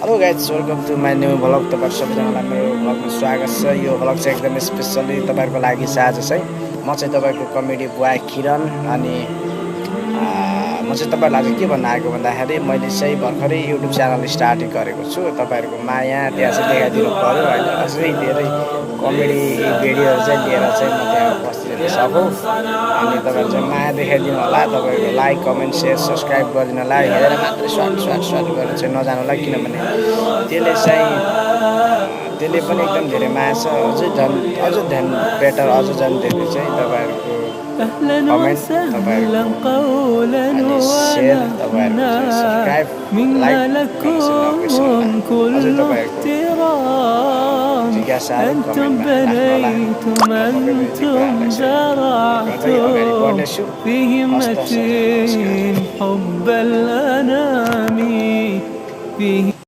Hello guys, welcome to my new vlog. तपाईँहरू सबैजनालाई मेरो भ्लगमा स्वागत छ। यो भ्लग चाहिँ एकदम स्पेसली तपाईँहरूको लागि आज चाहिँ म चाहिँ तपाईँको कमेडी बोय किरण। अनि म चाहिँ तपाईँहरूलाई चाहिँ के भन्न आएको भन्दाखेरि मैले चाहिँ भर्खरै युट्युब च्यानल स्टार्ट गरेको छु। तपाईँहरूको माया त्यहाँ चाहिँ देखाइदिनु पऱ्यो होइन, अझै धेरै कमेडी भिडियोहरू चाहिँ लिएर चाहिँ म त्यहाँ बसिदिनु सकौँ। अनि तपाईँहरू चाहिँ माया देखाइदिनु होला। तपाईँहरूको लाइक कमेन्ट सेयर सब्सक्राइब गरिदिनु होला। हेरेर मात्रै स्वाट गरेर चाहिँ नजानु होला, किनभने त्यसले पनि एकदम धेरै माया छ। अझ झन् बेटर, अझ झन् धेरै चाहिँ तपाईँहरूको कमेन्ट, तपाईँहरूको अनि सेयर, तपाईँहरूको सब्सक्राइब लाइक अझै तपाईँहरूको जिज्ञासाहरू कमेन्टमा राख्नु होला। अगाडि बढ्नेछु। हस्त